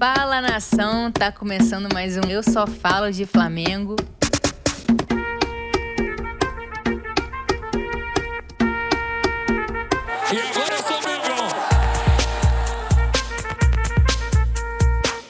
Fala, nação! Tá começando mais um Eu Só Falo de Flamengo. E agora sou Mengão.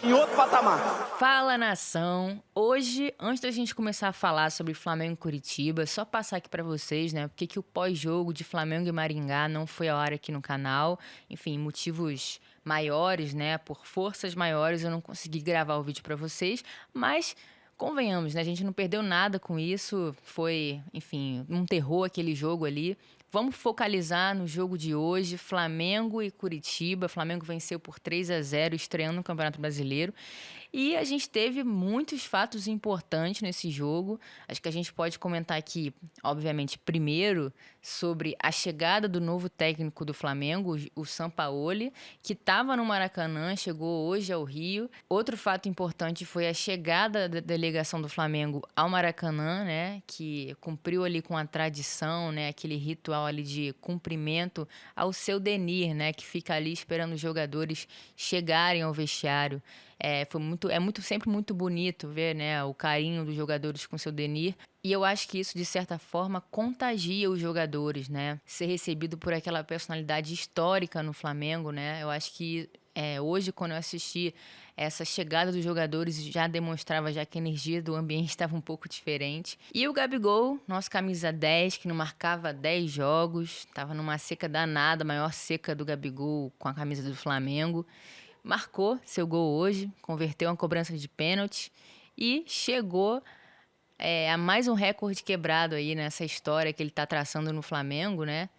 Em outro patamar. Fala, nação! Hoje, antes da gente começar a falar sobre Flamengo e Curitiba, só passar aqui pra vocês, né, porque que o pós-jogo de Flamengo e Maringá não foi a hora aqui no canal. Enfim, motivos maiores, né, por forças maiores eu não consegui gravar o vídeo pra vocês, mas convenhamos, né, a gente não perdeu nada com isso, foi, enfim, um terror aquele jogo ali. Vamos focalizar no jogo de hoje, Flamengo e Curitiba. Flamengo venceu por 3-0, estreando no Campeonato Brasileiro. E a gente teve muitos fatos importantes nesse jogo. Acho que a gente pode comentar aqui, obviamente, primeiro sobre a chegada do novo técnico do Flamengo, o Sampaoli, que estava no Maracanã, chegou hoje ao Rio. Outro fato importante foi a chegada da delegação do Flamengo ao Maracanã, né, que cumpriu ali com a tradição, né, aquele ritual ali de cumprimento ao seu Denir, né, que fica ali esperando os jogadores chegarem ao vestiário. Sempre muito bonito ver, né, o carinho dos jogadores com o seu Denir. E eu acho que isso, de certa forma, contagia os jogadores, né? Ser recebido por aquela personalidade histórica no Flamengo, né? Eu acho que hoje, quando eu assisti essa chegada dos jogadores, já demonstrava já que a energia do ambiente estava um pouco diferente. E o Gabigol, nosso camisa 10, que não marcava 10 jogos, estava numa seca danada, a maior seca do Gabigol com a camisa do Flamengo. Marcou seu gol hoje, converteu uma cobrança de pênalti e chegou a mais um recorde quebrado aí nessa história que ele está traçando no Flamengo, né?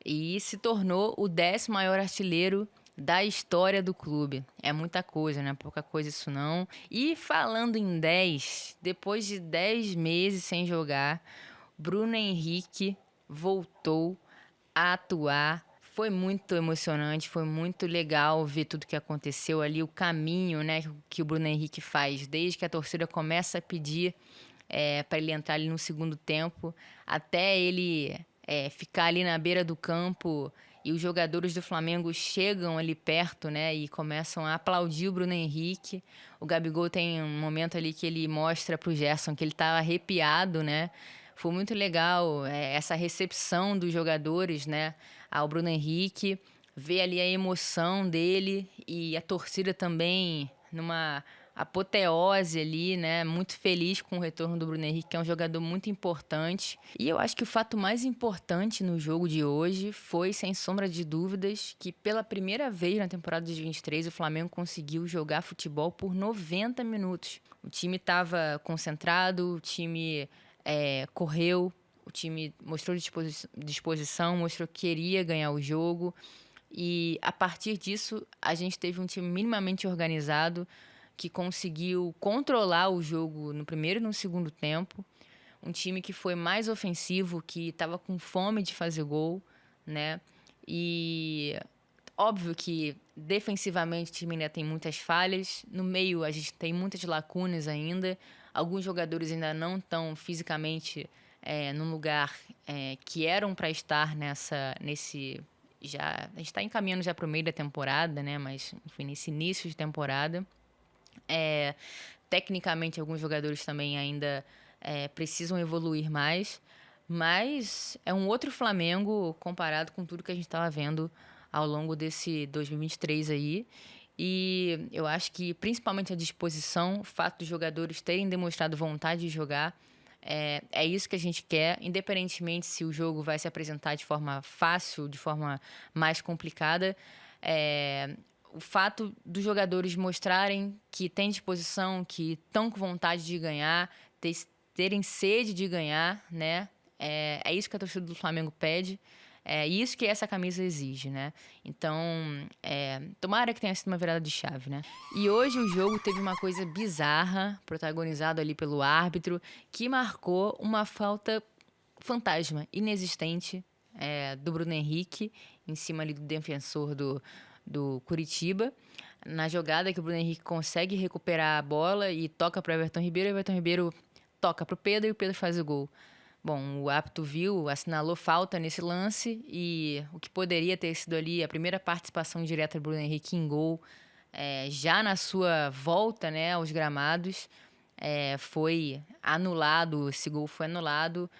E se tornou o 10º maior artilheiro da história do clube. É muita coisa, né? Pouca coisa isso não. E falando em 10, depois de 10 meses sem jogar, Bruno Henrique voltou a atuar. Foi muito emocionante, foi muito legal ver tudo que aconteceu ali, o caminho, né, que o Bruno Henrique faz, desde que a torcida começa a pedir para ele entrar ali no segundo tempo, até ele ficar ali na beira do campo e os jogadores do Flamengo chegam ali perto, né, e começam a aplaudir o Bruno Henrique. O Gabigol tem um momento ali que ele mostra pro Gerson que ele tá arrepiado, né. Foi muito legal essa recepção dos jogadores, né, ao Bruno Henrique, ver ali a emoção dele e a torcida também numa apoteose ali, né, muito feliz com o retorno do Bruno Henrique, que é um jogador muito importante. E eu acho que o fato mais importante no jogo de hoje foi, sem sombra de dúvidas, que pela primeira vez na temporada de 23 o Flamengo conseguiu jogar futebol por 90 minutos. O time estava concentrado, o time correu, o time mostrou disposição, mostrou que queria ganhar o jogo. E a partir disso, a gente teve um time minimamente organizado que conseguiu controlar o jogo no primeiro e no segundo tempo. Um time que foi mais ofensivo, que estava com fome de fazer gol, né? E óbvio que defensivamente o time ainda tem muitas falhas. No meio a gente tem muitas lacunas ainda. Alguns jogadores ainda não estão fisicamente no lugar que eram para estar nesse... Já, a gente está encaminhando já para o meio da temporada, né? Mas, enfim, nesse início de temporada. Tecnicamente, alguns jogadores também ainda precisam evoluir mais. Mas é um outro Flamengo comparado com tudo que a gente estava vendo ao longo desse 2023 aí. E eu acho que, principalmente a disposição, o fato dos jogadores terem demonstrado vontade de jogar, é isso que a gente quer, independentemente se o jogo vai se apresentar de forma fácil, de forma mais complicada. O fato dos jogadores mostrarem que têm disposição, que estão com vontade de ganhar, terem sede de ganhar, né? É isso que a torcida do Flamengo pede. É isso que essa camisa exige, né? Então, tomara que tenha sido uma virada de chave, né? E hoje o jogo teve uma coisa bizarra, protagonizado ali pelo árbitro, que marcou uma falta fantasma, inexistente, do Bruno Henrique, em cima ali do defensor do Curitiba. Na jogada que o Bruno Henrique consegue recuperar a bola e toca para o Everton Ribeiro toca para o Pedro e o Pedro faz o gol. Bom, o árbitro viu, assinalou falta nesse lance e o que poderia ter sido ali a primeira participação direta do Bruno Henrique em gol já na sua volta, né, aos gramados, foi anulado, esse gol foi anulado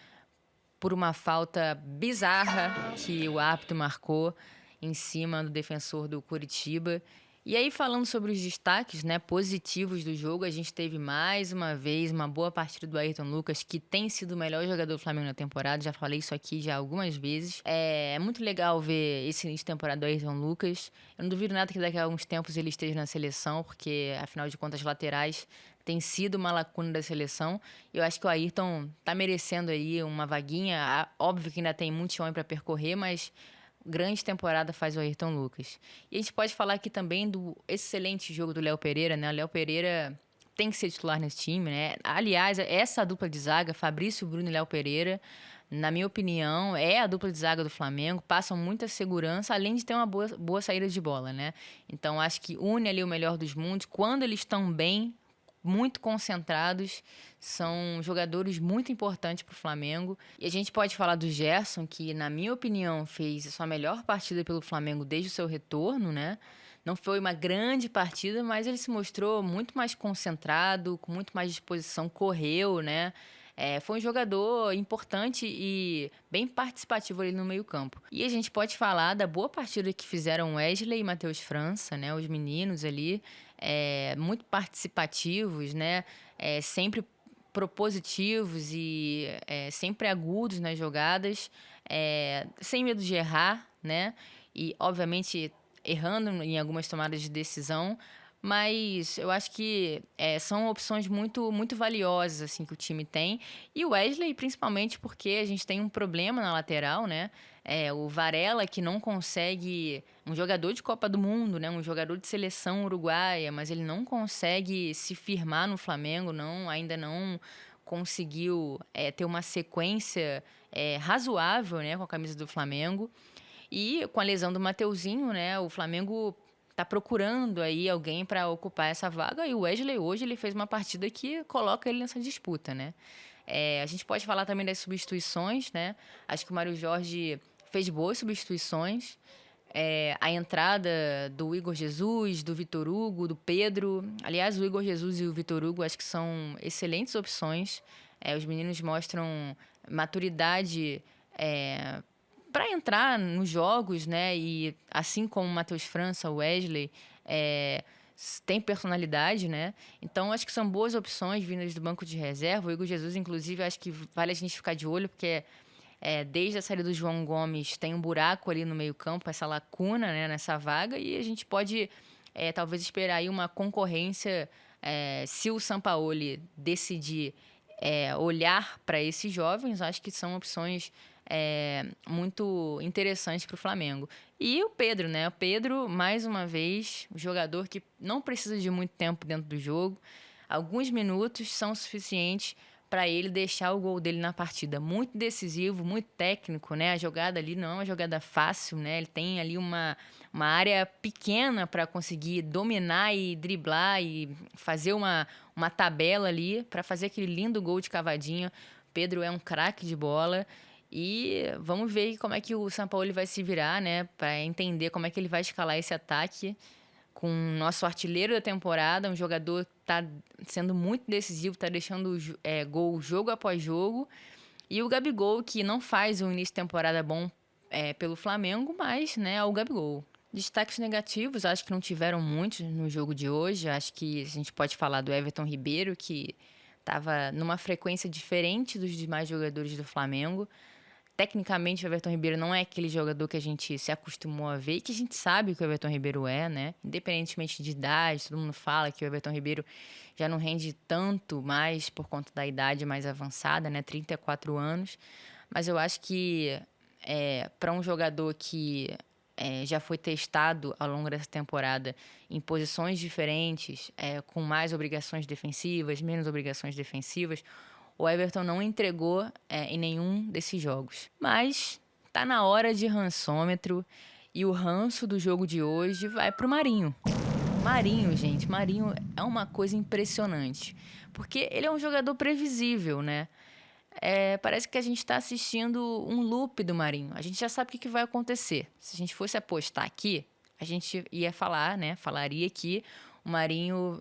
por uma falta bizarra que o árbitro marcou em cima do defensor do Coritiba. E aí, falando sobre os destaques, né, positivos do jogo, a gente teve mais uma vez uma boa partida do Ayrton Lucas, que tem sido o melhor jogador do Flamengo na temporada. Já falei isso aqui já algumas vezes. É muito legal ver esse início de temporada do Ayrton Lucas. Eu não duvido nada que daqui a alguns tempos ele esteja na seleção, porque, afinal de contas, laterais tem sido uma lacuna da seleção. Eu acho que o Ayrton tá merecendo aí uma vaguinha. Óbvio que ainda tem muito chão para percorrer, mas grande temporada faz o Ayrton Lucas. E a gente pode falar aqui também do excelente jogo do Léo Pereira, né? O Léo Pereira tem que ser titular nesse time, né? Aliás, essa dupla de zaga, Fabrício, Bruno e Léo Pereira, na minha opinião, é a dupla de zaga do Flamengo, passam muita segurança, além de ter uma boa saída de bola, né? Então, acho que une ali o melhor dos mundos. Quando eles estão bem, muito concentrados, são jogadores muito importantes para o Flamengo. E a gente pode falar do Gerson, que, na minha opinião, fez a sua melhor partida pelo Flamengo desde o seu retorno, né? Não foi uma grande partida, mas ele se mostrou muito mais concentrado, com muito mais disposição, correu, né? Foi um jogador importante e bem participativo ali no meio-campo. E a gente pode falar da boa partida que fizeram Wesley e Matheus França, né? Os meninos ali, muito participativos, né? Sempre propositivos e sempre agudos nas jogadas, sem medo de errar, né? E, obviamente, errando em algumas tomadas de decisão, mas eu acho que são opções muito, muito valiosas assim, que o time tem. E o Wesley, principalmente porque a gente tem um problema na lateral, né? O Varela, que não consegue... Um jogador de Copa do Mundo, né? Um jogador de seleção uruguaia, mas ele não consegue se firmar no Flamengo, ainda não conseguiu ter uma sequência razoável, né? Com a camisa do Flamengo. E com a lesão do Mateuzinho, né? O Flamengo tá procurando aí alguém para ocupar essa vaga, e o Wesley hoje ele fez uma partida que coloca ele nessa disputa, né? A gente pode falar também das substituições, né? Acho que o Mário Jorge fez boas substituições. A entrada do Igor Jesus, do Vitor Hugo, do Pedro. Aliás, o Igor Jesus e o Vitor Hugo acho que são excelentes opções. Os meninos mostram maturidade para entrar nos jogos, né? E assim como o Matheus França, o Wesley, tem personalidade, né? Então, acho que são boas opções vindas do banco de reserva. O Igor Jesus, inclusive, acho que vale a gente ficar de olho, porque desde a saída do João Gomes tem um buraco ali no meio-campo, essa lacuna, né, nessa vaga, e a gente pode talvez esperar aí uma concorrência se o Sampaoli decidir olhar para esses jovens. Acho que são opções muito interessantes para o Flamengo. E o Pedro, né? O Pedro, mais uma vez, um jogador que não precisa de muito tempo dentro do jogo. Alguns minutos são suficientes para ele deixar o gol dele na partida. Muito decisivo, muito técnico, né? A jogada ali não é uma jogada fácil, né? Ele tem ali uma área pequena para conseguir dominar e driblar e fazer uma tabela ali para fazer aquele lindo gol de cavadinha. Pedro é um craque de bola. E vamos ver como é que o Sampaoli vai se virar, né? Para entender como é que ele vai escalar esse ataque com o nosso artilheiro da temporada, um jogador que está sendo muito decisivo, está deixando gol jogo após jogo. E o Gabigol, que não faz um início de temporada bom pelo Flamengo, mas é o Gabigol. Destaques negativos, acho que não tiveram muitos no jogo de hoje. Acho que a gente pode falar do Everton Ribeiro, que estava numa frequência diferente dos demais jogadores do Flamengo. Tecnicamente, o Everton Ribeiro não é aquele jogador que a gente se acostumou a ver e que a gente sabe que o Everton Ribeiro né? Independentemente de idade, todo mundo fala que o Everton Ribeiro já não rende tanto mais por conta da idade mais avançada, né? 34 anos. Mas eu acho que para um jogador que já foi testado ao longo dessa temporada em posições diferentes, com mais obrigações defensivas, menos obrigações defensivas, o Everton não entregou em nenhum desses jogos. Mas tá na hora de rançômetro e o ranço do jogo de hoje vai pro Marinho. Marinho, gente, Marinho é uma coisa impressionante, porque ele é um jogador previsível, né? Parece que a gente está assistindo um loop do Marinho. A gente já sabe o que vai acontecer. Se a gente fosse apostar aqui, a gente ia falar, né? Falaria que o Marinho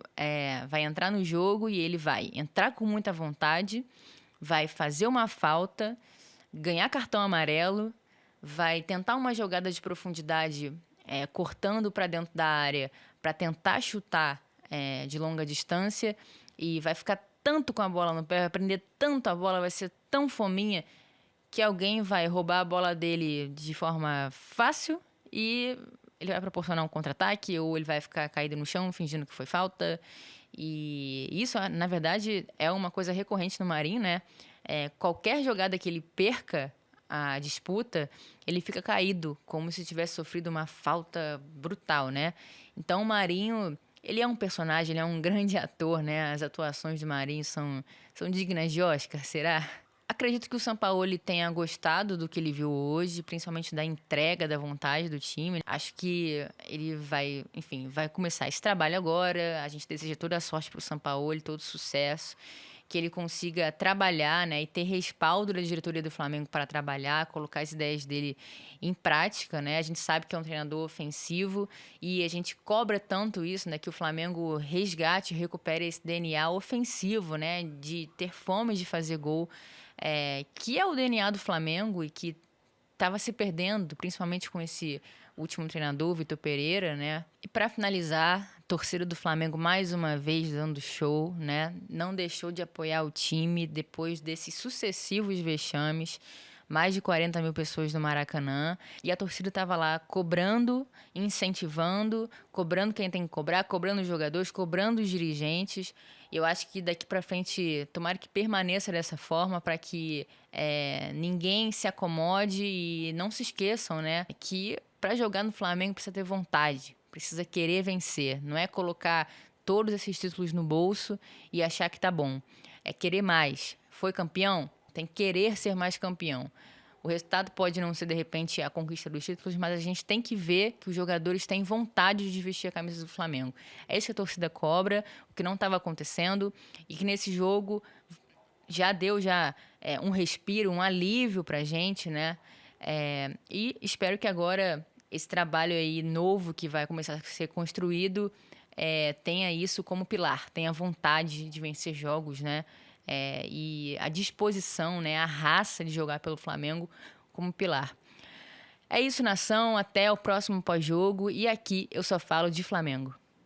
vai entrar no jogo e ele vai entrar com muita vontade, vai fazer uma falta, ganhar cartão amarelo, vai tentar uma jogada de profundidade cortando para dentro da área para tentar chutar de longa distância e vai ficar tanto com a bola no pé, vai prender tanto a bola, vai ser tão fominha que alguém vai roubar a bola dele de forma fácil e ele vai proporcionar um contra-ataque ou ele vai ficar caído no chão fingindo que foi falta. E isso, na verdade, é uma coisa recorrente no Marinho, né? Qualquer jogada que ele perca a disputa, ele fica caído, como se tivesse sofrido uma falta brutal, né? Então, o Marinho, ele é um personagem, ele é um grande ator, né? As atuações do Marinho são dignas de Oscar, será? Acredito que o Sampaoli tenha gostado do que ele viu hoje, principalmente da entrega, da vontade do time. Acho que ele vai começar esse trabalho agora. A gente deseja toda a sorte para o Sampaoli, todo sucesso. Que ele consiga trabalhar, né, e ter respaldo da diretoria do Flamengo para trabalhar, colocar as ideias dele em prática, né? A gente sabe que é um treinador ofensivo e a gente cobra tanto isso, né, que o Flamengo resgate, recupere esse DNA ofensivo, né, de ter fome de fazer gol, que é o DNA do Flamengo e que estava se perdendo, principalmente com esse último treinador, Vitor Pereira, né? E para finalizar, a torcida do Flamengo mais uma vez dando show, né? Não deixou de apoiar o time depois desses sucessivos vexames. Mais de 40 mil pessoas no Maracanã. E a torcida estava lá cobrando, incentivando, cobrando quem tem que cobrar, cobrando os jogadores, cobrando os dirigentes. E eu acho que daqui para frente, tomara que permaneça dessa forma para que ninguém se acomode e não se esqueçam, né? Que para jogar no Flamengo precisa ter vontade, precisa querer vencer. Não é colocar todos esses títulos no bolso e achar que tá bom. É querer mais. Foi campeão? Tem que querer ser mais campeão. O resultado pode não ser, de repente, a conquista dos títulos, mas a gente tem que ver que os jogadores têm vontade de vestir a camisa do Flamengo. É isso que a torcida cobra, o que não estava acontecendo, e que nesse jogo já deu um respiro, um alívio pra gente, né? E espero que agora esse trabalho aí novo que vai começar a ser construído tenha isso como pilar, tenha vontade de vencer jogos, né? E a disposição, né, a raça de jogar pelo Flamengo como pilar. É isso, nação. Até o próximo pós-jogo. E aqui eu só falo de Flamengo.